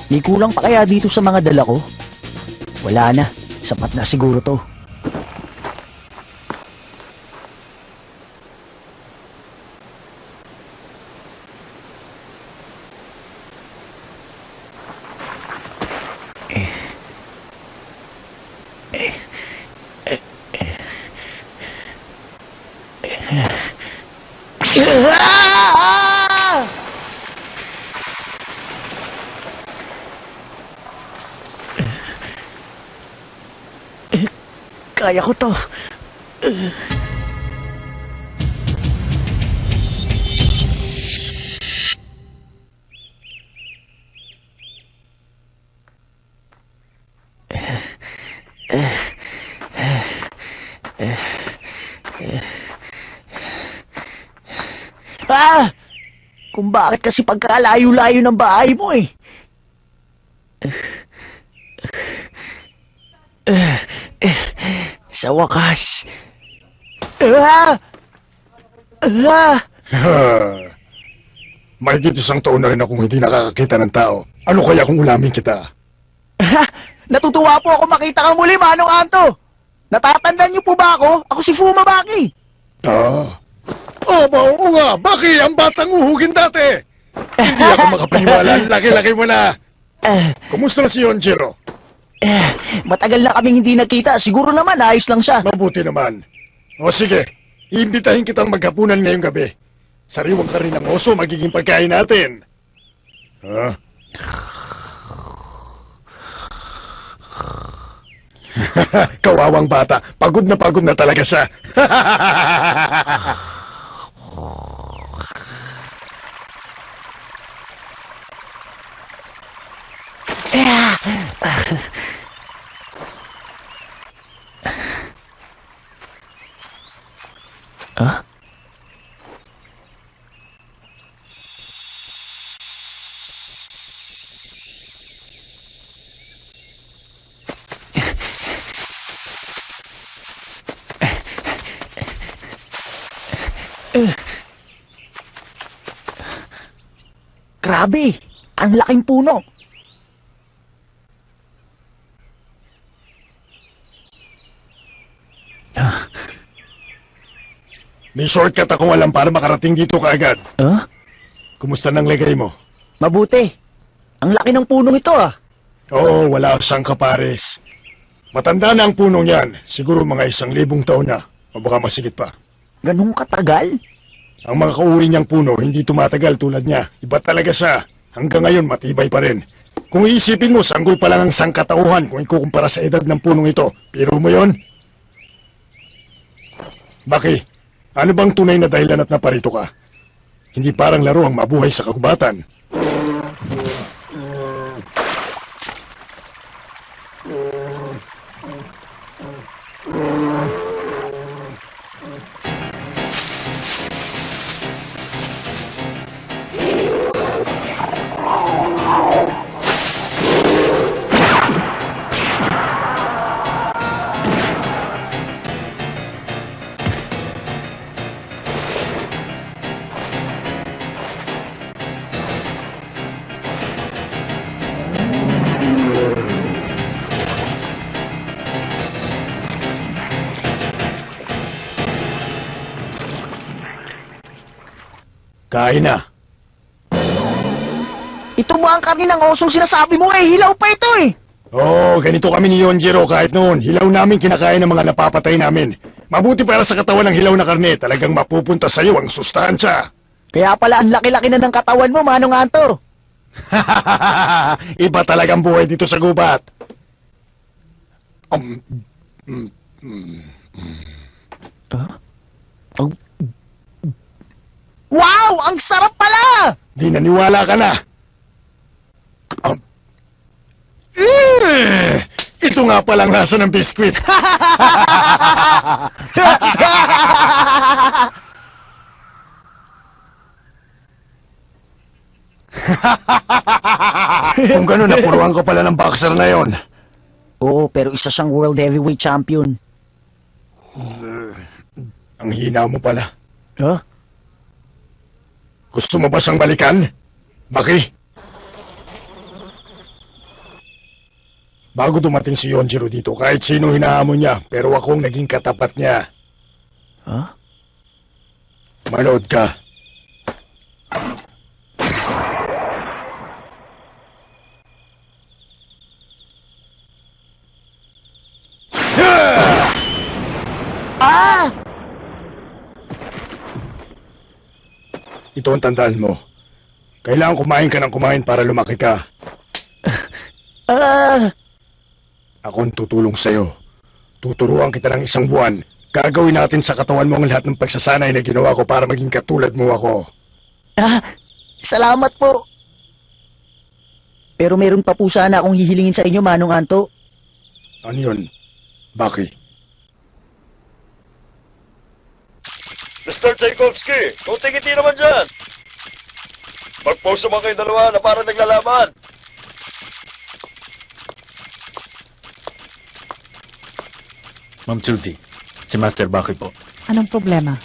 May kulang pa kaya dito sa mga dala ko? Wala na. Sapat na siguro to. Kaya ko to. Kung bakit kasi pagkalayo-layo ng bahay mo eh. Sa wakas. Mahigit isang taon na rin akong hindi nakakakita ng tao. Ano kaya kung ulamin kita? Natutuwa po ako makita kang muli, Manong Anto. Natatandaan niyo po ba ako? Ako si Fumabaki. Oo nga. Baki, ang batang uhugin dati. Hindi ako makapaniwala. Laki-laki mo na. Kumusta na si Yonjiro? Matagal na kaming hindi nagkita. Siguro naman, ayos lang siya. Mabuti naman. O sige, iimbitahin kitang maghapunan ngayong gabi. Sariwang ka rin ng oso, magiging pagkain natin. Kawawang bata. Pagod na talaga siya. Grabe, ang laking puno. May shortcut akong alam para makarating dito kaagad. Kumusta nang lagay mo? Mabuti. Ang laki ng punong ito Oo, wala siyang kapares. Matanda na ang punong yan. Siguro mga 1,000 taon na. O baka masigit pa. Ganun katagal? Ang mga kauri niyang puno hindi tumatagal tulad niya. Iba talaga siya. Hanggang ngayon matibay pa rin. Kung iisipin mo, sanggol pa lang ang sangkatauhan kung ikukumpara sa edad ng punong ito. Pero mo yon? Baki, ano bang tunay na dahilan at naparito ka? Hindi parang laro ang mabuhay sa kagubatan. Kain na. Ito mo ang karni ng osong sinasabi mo hilaw pa ito Oo, ganito kami ni Yonjiro kahit noon. Hilaw namin kinakain ng mga napapatay namin. Mabuti para sa katawan ng hilaw na karne. Talagang mapupunta sa iyo ang sustansya. Kaya pala ang laki-laki na ng katawan mo, Manong Anto. Iba talagang buhay dito sa gubat. Wow! Ang sarap pala! Di naniwala ka na. Ito nga palang lasa ng biskwit. Kung gano'n, napuruan ko pala ng boxer na yon. Oo, pero isa siyang World Heavyweight Champion. Ang hina mo pala. Gusto mo ba siyang balikan? Baki? Bago dumating si Yonjiro dito, kahit sino hinahamon niya, pero akong naging katapat niya. Huh? Manood ka. Ah! Ito ang tandaan mo. Kailangan kumain ka ng kumain para lumaki ka. Ah! Akong tutulong sa'yo. Tuturuan kita ng 1 buwan. Gagawin natin sa katawan mo ang lahat ng pagsasanay na ginawa ko para maging katulad mo ako. Ah! Salamat po. Pero meron pa po sana akong hihilingin sa inyo, Manong Anto. Ano yun? Baki? Mr. Tchaikovsky, kunti-ngiti naman dyan. Mag-pose naman kayo dalawa na parang naglalaban. Ma'am Suzy, si Master Baki po. Anong problema?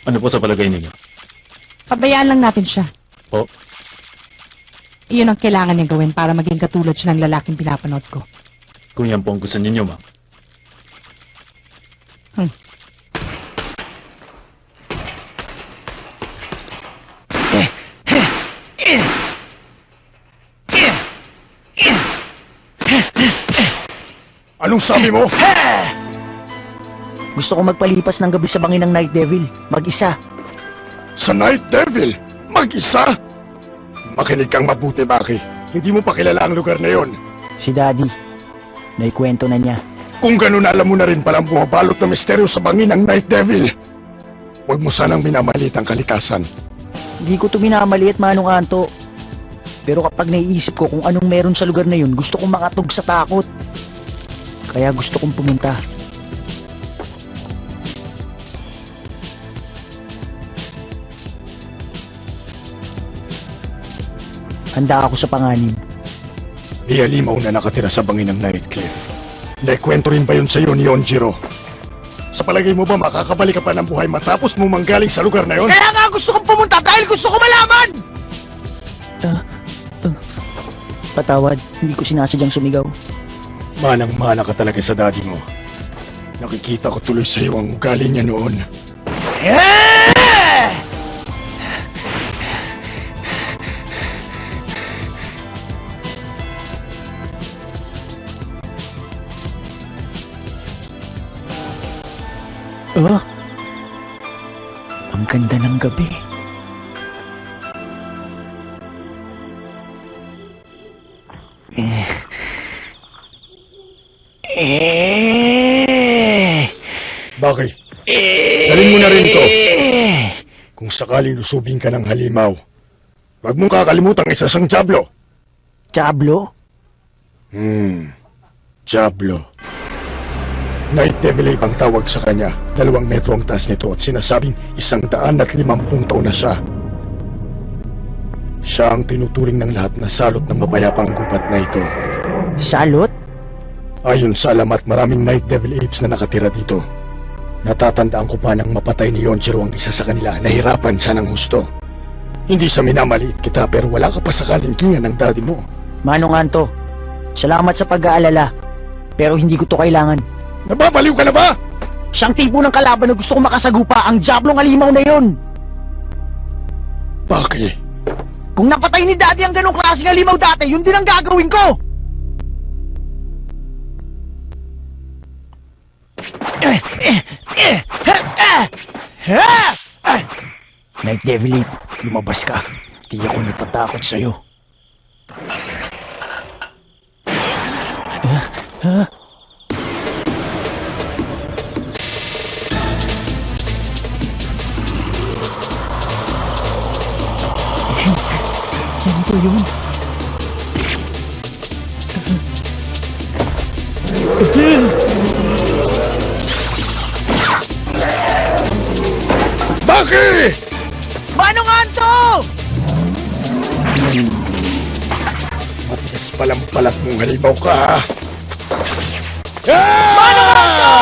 Ano po sa palagay ninyo? Pabayaan lang natin siya. Po? Iyon ang kailangan niya gawin para maging katulad siya ng lalaking pinapanood ko. Kung yan po ang gusto ninyo, ma'am. Anong sabi mo? Gusto ko magpalipas ng gabi sa bangin ng Night Devil. Mag-isa. Sa Night Devil? Mag-isa? Makinig kang mabuti, Baki. Hindi mo pa kilala ang lugar na yon. Si Daddy. Naikwento na niya. Kung ganun, alam mo na rin palang bumabalot na misteryo sa bangin ng Night Devil. Huwag mo sanang minamalit ang kalikasan. Hindi ko ito minamaliit, Manong Anto. Pero kapag naiisip ko kung anong meron sa lugar na yun, gusto kong makatog sa takot. Kaya gusto kong pumunta. Handa ako sa panganib. Di alimaw na nakatira sa bangin ng Nightcliff. Naikwento rin ba yun sa'yo ni Yonjiro? Sa palagay mo ba makakabalik ka pa ng buhay matapos mo manggaling sa lugar na yon? Kaya nga gusto kong pumunta dahil gusto ko malaman! Patawad, hindi ko sinasadyang sumigaw. Manang-mana ka talaga sa daddy mo. Nakikita ko tuloy sa iyo ang ugali niya noon. Oh, ang ganda ng gabi. Bakit? Dalhin mo na rin to. Kung sakali lusubin ka ng halimaw, wag mong kakalimutang isa sang Diablo. Diablo? Diablo. Night Devil ay ibang tawag sa kanya. 2 metro ang taas nito at sinasabing 150 taon na siya. Siya ang tinuturing ng lahat na salot ng mapayapang gubat na ito. Salot? Ayon sa alamat, maraming Night Devil apes na nakatira dito. Natatandaan ko pa nang mapatay ni Yonjiro ang isa sa kanila. Nahirapan siya ng husto. Hindi sa minamaliit kita pero wala ka pa sa kalingkingan ng daddy mo. Manong Anto, salamat sa pag-aalala. Pero hindi ko to kailangan. Nababaliw ka na ba? Siyang tipo ng kalaban na gusto ko makasagupa ang Diablong halimaw na yun. Bakit? Kung napatay ni Daddy ang ganong klaseng halimaw dati, yun din ang gagawin ko! Night Devil, lumabas ka. Di ako natatakot sa'yo. Yan po yun. Bakit? Manong Anto! Matigas palang palat mong halimaw ka, ha? Manong Anto!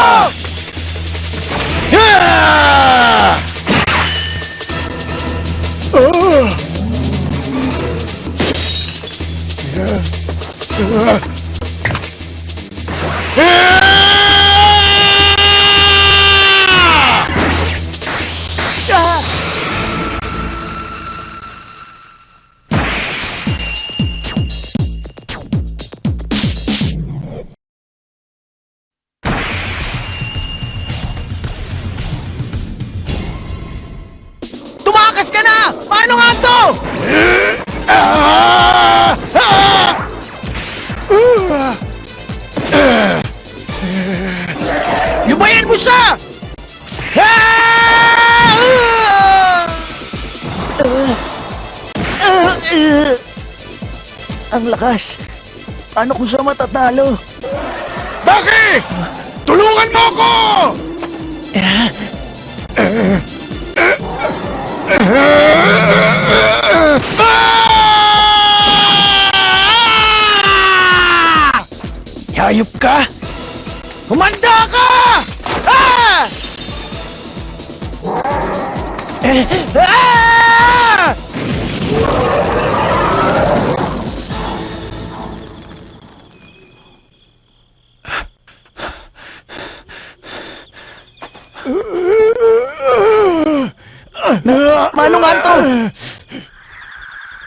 na! Paano nga to? Lumayan mo siya! Ang lakas. Paano ko siya matatalo? Bakit? Tulungan mo ako! Hayop ka! Humanda ka! Ah! Ah! Manong Anto!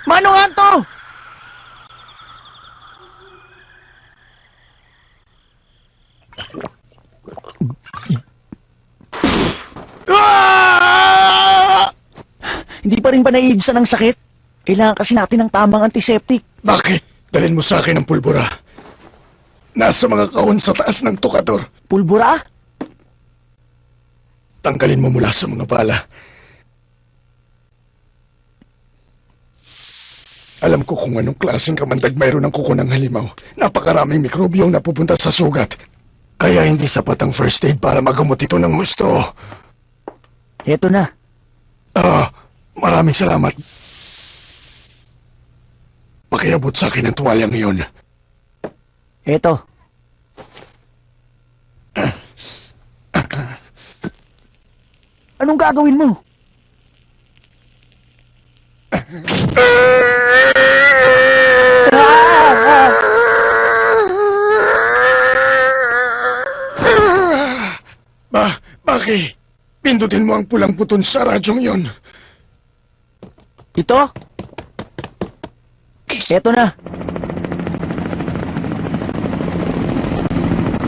Manong Anto! Hindi pa rin ba naiibsan ng sakit? Kailangan kasi natin ng tamang antiseptic. Bakit? Dalhin mo sa akin ang pulbura. Nasa mga kahon sa taas ng tukador. Pulbura? Tanggalin mo mula sa mga bala. Alam ko kung anong klaseng kamandag mayroon ng kuko ng halimaw. Napakaraming mikrobyo ang napupunta sa sugat. Kaya hindi sapat ang first aid para magamot ito ng gusto. Eto na. Maraming salamat. Pakiabot sa akin ang tuwalya ngayon. Eto. Anong gagawin mo? Bakit? Pindutin mo ang pulang buton sa radyong yon. Ito? Eto na.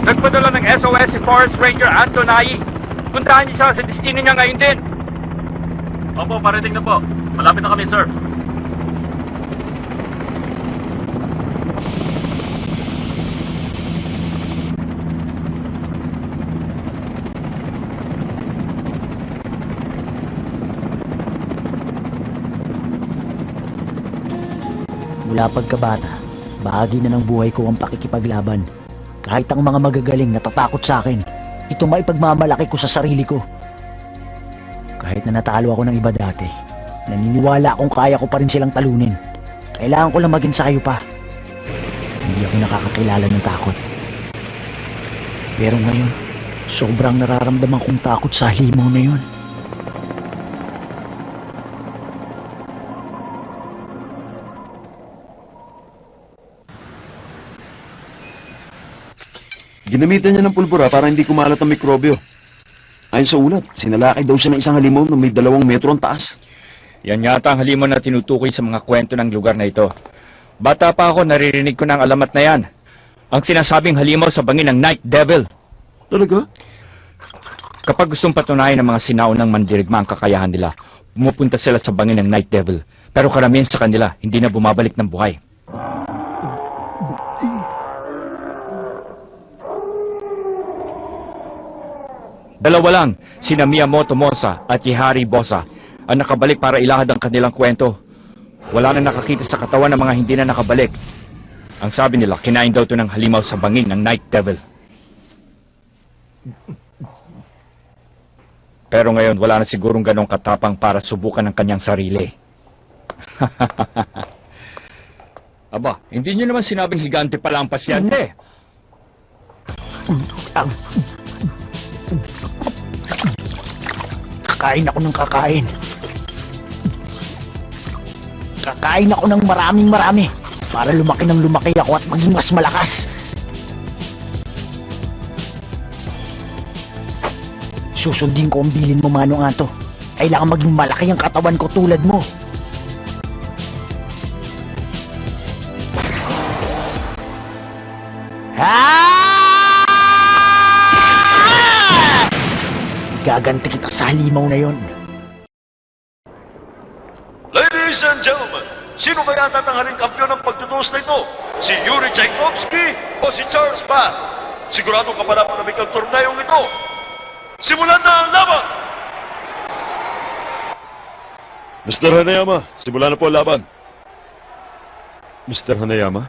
Nagpadala ng SOS si Forest Ranger Antonai. Puntahan niyo siya sa destino niya ngayon din. Opo, parating na po. Malapit na kami, sir. Mula pagkabata, bahagi na ng buhay ko ang pakikipaglaban. Kahit ang mga magagaling natatakot sa akin, ito maipagmamalaki ko sa sarili ko. Kahit na natalo ako ng iba dati, naniniwala akong kaya ko pa rin silang talunin. Kailangan ko lang maging sayo pa. Hindi ako nakakakilala ng takot. Pero ngayon, sobrang nararamdaman kong takot sa halimaw na yun. Ginamitan niya ng pulbura para hindi kumalat ang mikrobyo. Ayon sa ulat, sinalakay daw siya ng isang halimaw na may 2 metro ang taas. Yan yata ang halimaw na tinutukoy sa mga kwento ng lugar na ito. Bata pa ako, naririnig ko ng alamat na yan. Ang sinasabing halimaw sa bangin ng Night Devil. Talaga? Kapag gustong patunayan ng mga sinaunang mandirigma ang kakayahan nila, pumupunta sila sa bangin ng Night Devil. Pero karamihan sa kanila, hindi na bumabalik ng buhay. Dalawa lang, sina Miyamoto Mosa at Ihari Bosa ang nakabalik para ilahad ang kanilang kwento. Wala na nakakita sa katawan ng mga hindi na nakabalik. Ang sabi nila, kinain daw ito ng halimaw sa bangin ng Night Devil. Pero ngayon, wala na sigurong ganong katapang para subukan ang kanyang sarili. Aba, hindi niyo naman sinabing higante pala ang pasyente. Kakain ako ng kakain. Kakain ako ng marami para lumaki ng lumaki ako at maging mas malakas. Susundin ko ang bilin mo, Manong Anto. Kailangan maging malaki ang katawan ko tulad mo. Gaganti kita sa halimaw na yon. natatanghaling kampiyon ng pagtutuos na ito? Si Yuri Tchaikovsky o si Charles Bass? Sigurado ka ba na panamig ang turnayong ito? Simulan na ang laban! Mr. Hanayama, simula na po ang laban. Mr. Hanayama?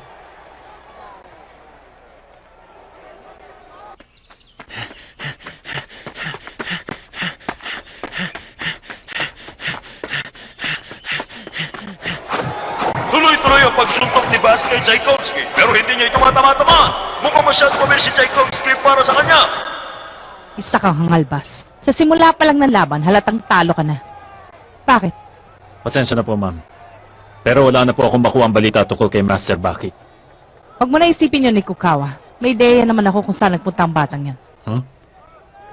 Tuloy-tuloy ang pagsuntok ni Bass kay Tchaikovsky, pero hindi niya ito matama-tama. Mukhang masyadong mabilis si Tchaikovsky para sa kanya. Isa kang hangal, Bas. Sa simula pa lang ng laban, halatang talo ka na. Bakit? Pasensya na po, ma'am. Pero wala na po akong makuha ang balita tungkol kay Master Baki. Huwag mo na isipin yun, Ikukawa. May ideya naman ako kung saan nagpunta ang batang yan. Huh?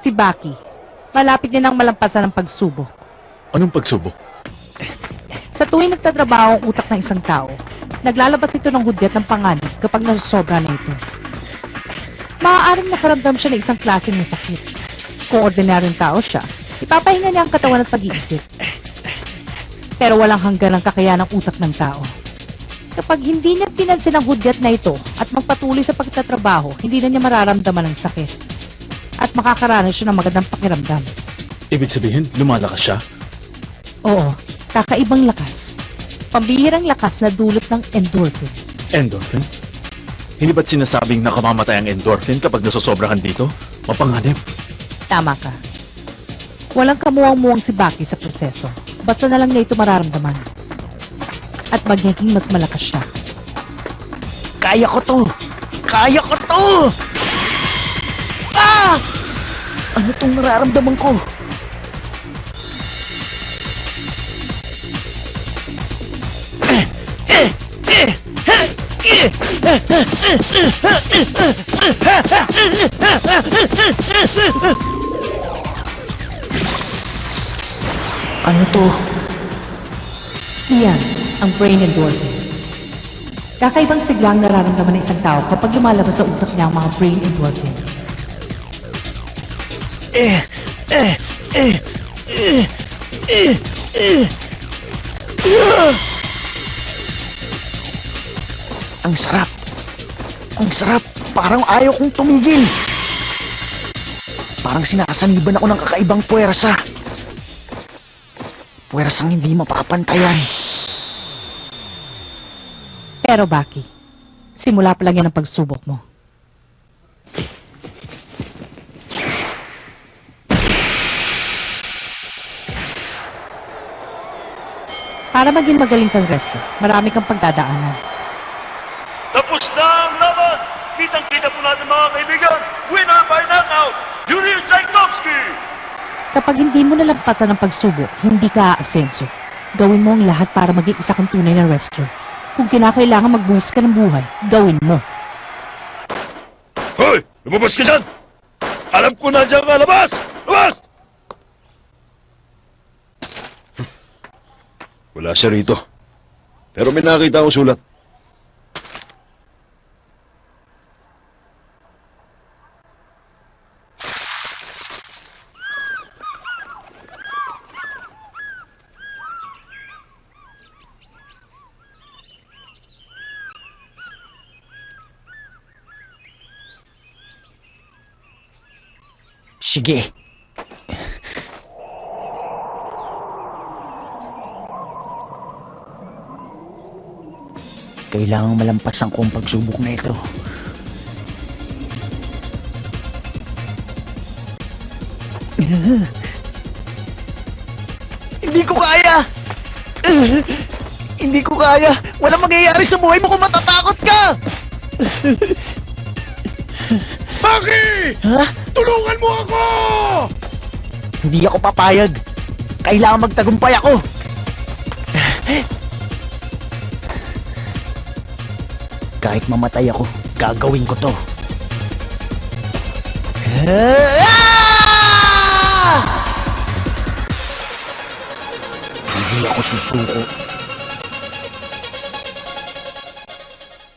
Si Baki. Malapit niya nang malampasan ng pagsubok. Anong pagsubok? Sa tuwing nagtatrabaho ang utak ng isang tao, naglalabas ito ng hudyat ng panganib kapag nasosobra na ito. Maaaring nakaramdam siya ng isang klaseng ng sakit. Kung ordinaryong tao siya, ipapahinga niya ang katawan at pag-iisip. Pero walang hanggan ang kakayahan ng utak ng tao. Kapag hindi niya pinansin ang hudyat na ito at magpatuloy sa pagtatrabaho, hindi na niya mararamdaman ang sakit. At makakaranas siya ng magandang pakiramdam. Ibig sabihin, lumalakas siya? Oo, kakaibang lakas. Pambihirang lakas na dulot ng endorphin. Endorphin? Hindi ba't sinasabing nakamamatay ang endorphin kapag nasosobrahan dito? Mapanganib. Tama ka. Walang kamuwang-muwang si Baki sa proseso. Basta na lang niya ito mararamdaman. At magiging mas malakas siya. Kaya ko to! Kaya ko to! Ah! Ano tong nararamdaman ko? Ano to? Iyan, ang brain endorphin. Kakaibang siglang nararamdaman ng isang tao kapag lumalabas sa utak niya ang mga brain endorphin. Ang sarap! Ang sarap! Parang ayaw kong tumigil! Parang sinasaniban ako ng kakaibang puwersa. Puwersang hindi mapapantayan. Pero Baki, simula pa lang yan ang pagsubok mo. Para maging magaling kang wrestler, marami kang pagdadaanan. Tapos na ang laban! Kitang-kita po natin mga kaibigan! Winner by knockout! Yuri Tchaikovsky! Kapag hindi mo nalampasan ang pagsubok, hindi ka aasenso. Gawin mo ang lahat para maging isa kang tunay na wrestler. Kung kinakailangan magbuhos ka ng buhay, gawin mo. Hoy! Lumabas ka dyan! Alam ko na dyan ka! Labas! Labas! Wala siya rito. Pero may nakita akong sulat. Sige. Kailangang malampasan ko ang pagsubok na ito. Hindi ko kaya! Hindi ko kaya! Walang mangyayari sa buhay mo kung matatakot ka! Baki! Ha? Tulungan mo ako! Hindi ako papayag. Kailangan magtagumpay ako. Kahit mamatay ako, gagawin ko to. Hindi ako susuko.